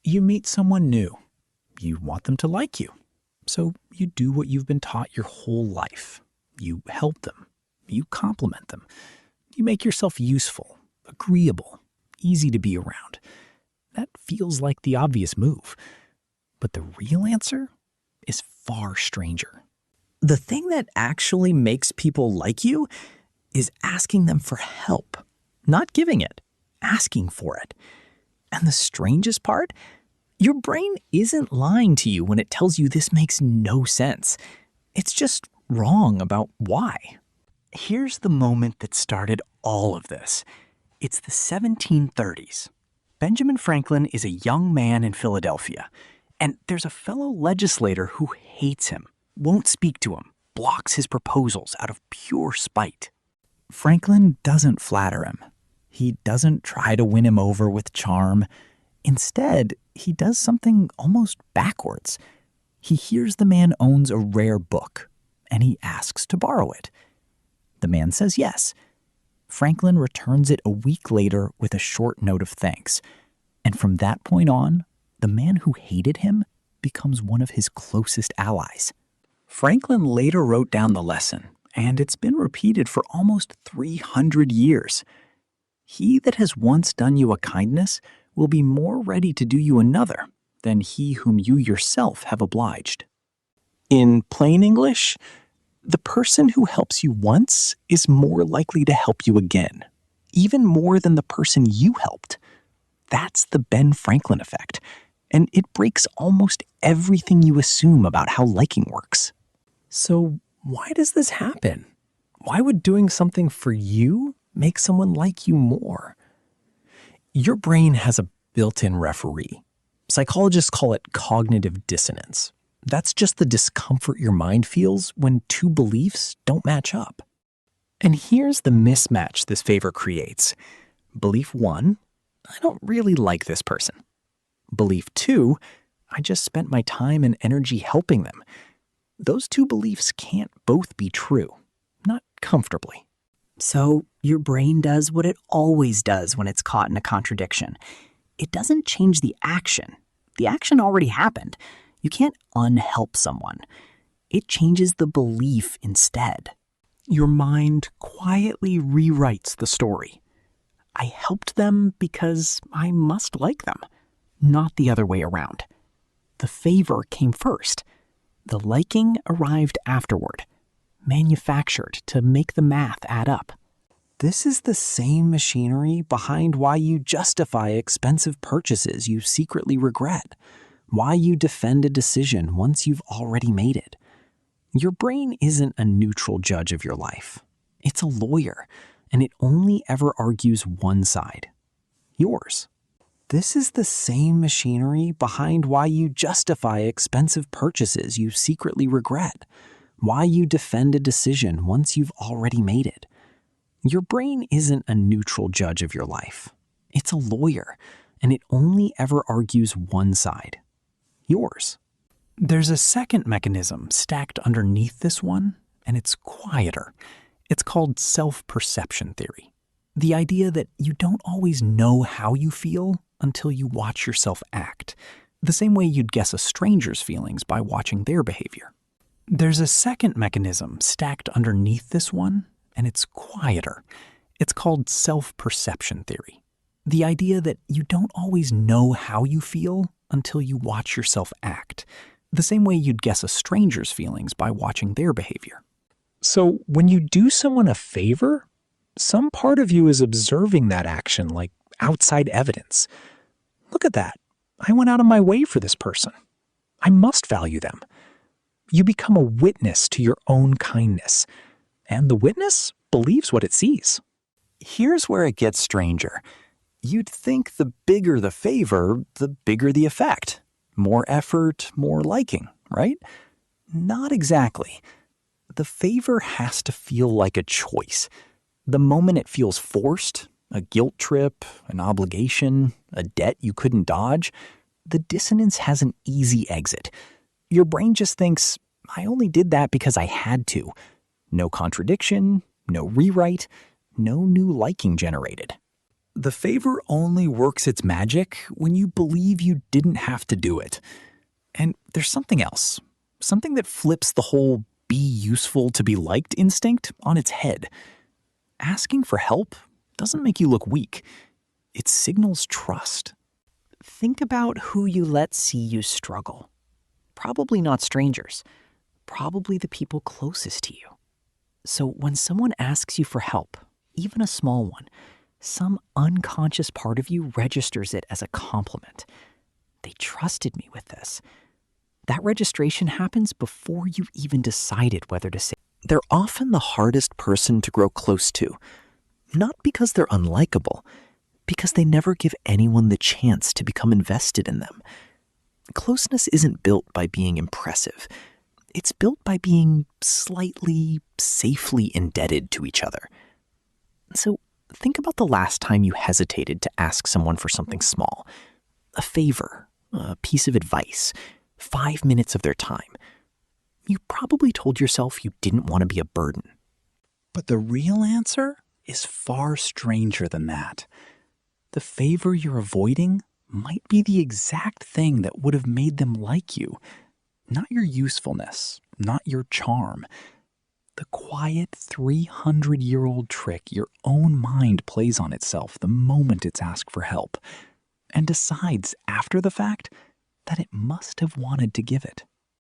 You meet someone new. You want them to like you. So you do what you've been taught your whole life. You help them. You compliment them. You make yourself useful, agreeable, easy to be around. That feels like the obvious move. But the real answer is far stranger. The thing that actually makes people like you is asking them for help, not giving it, asking for it. And the strangest part? Your brain isn't lying to you when it tells you this makes no sense. It's just wrong about why. Here's the moment that started all of this. It's the 1730s. Benjamin Franklin is a young man in Philadelphia, and there's a fellow legislator who hates him, won't speak to him, blocks his proposals out of pure spite. Franklin doesn't flatter him. He doesn't try to win him over with charm. Instead, he does something almost backwards. He hears the man owns a rare book, and he asks to borrow it. The man says yes. Franklin returns it a week later with a short note of thanks. And from that point on, the man who hated him becomes one of his closest allies. Franklin later wrote down the lesson, and it's been repeated for almost 300 years. He that has once done you a kindness will be more ready to do you another than he whom you yourself have obliged. In plain English, the person who helps you once is more likely to help you again, even more than the person you helped. That's the Ben Franklin effect, and it breaks almost everything you assume about how liking works. So why does this happen? Why would doing something for you make someone like you more? Your brain has a built-in referee. Psychologists call it cognitive dissonance. That's just the discomfort your mind feels when two beliefs don't match up. And here's the mismatch this favor creates. Belief 1, I don't really like this person. Belief 2, I just spent my time and energy helping them. Those two beliefs can't both be true, not comfortably. So your brain does what it always does when it's caught in a contradiction. It doesn't change the action. The action already happened. You can't unhelp someone. It changes the belief instead. Your mind quietly rewrites the story. I helped them because I must like them, not the other way around. The favor came first. The liking arrived afterward, manufactured to make the math add up. This is the same machinery behind why you justify expensive purchases you secretly regret, why you defend a decision once you've already made it. Your brain isn't a neutral judge of your life. It's a lawyer, and it only ever argues one side, yours. This is the same machinery behind why you justify expensive purchases you secretly regret, why you defend a decision once you've already made it. Your brain isn't a neutral judge of your life. It's a lawyer, and it only ever argues one side, yours. There's a second mechanism stacked underneath this one, and it's quieter. It's called self-perception theory. The idea that you don't always know how you feel until you watch yourself act, the same way you'd guess a stranger's feelings by watching their behavior. There's a second mechanism stacked underneath this one, and it's quieter. It's called self-perception theory. The idea that you don't always know how you feel until you watch yourself act, the same way you'd guess a stranger's feelings by watching their behavior. So when you do someone a favor, some part of you is observing that action like outside evidence. Look at that. I went out of my way for this person. I must value them. You become a witness to your own kindness, and the witness believes what it sees. Here's where it gets stranger. You'd think the bigger the favor, the bigger the effect. More effort, more liking, right? Not exactly. The favor has to feel like a choice. The moment it feels forced, a guilt trip, an obligation, a debt you couldn't dodge, the dissonance has an easy exit. Your brain just thinks, I only did that because I had to. No contradiction, no rewrite, no new liking generated. The favor only works its magic when you believe you didn't have to do it. And there's something else, something that flips the whole be useful to be liked instinct on its head. Asking for help doesn't make you look weak. It signals trust. Think about who you let see you struggle. Probably not strangers. Probably the people closest to you. So when someone asks you for help, even a small one, some unconscious part of you registers it as a compliment. They trusted me with this. That registration happens before you've even decided whether to say. They're often the hardest person to grow close to, not because they're unlikable, because they never give anyone the chance to become invested in them. Closeness isn't built by being impressive. It's built by being slightly, safely indebted to each other. So think about the last time you hesitated to ask someone for something small. A favor, a piece of advice, 5 minutes of their time. You probably told yourself you didn't want to be a burden. But the real answer is far stranger than that. The favor you're avoiding might be the exact thing that would have made them like you. Not your usefulness, not your charm. The quiet 300-year-old trick your own mind plays on itself the moment it's asked for help, and decides after the fact that it must have wanted to give it.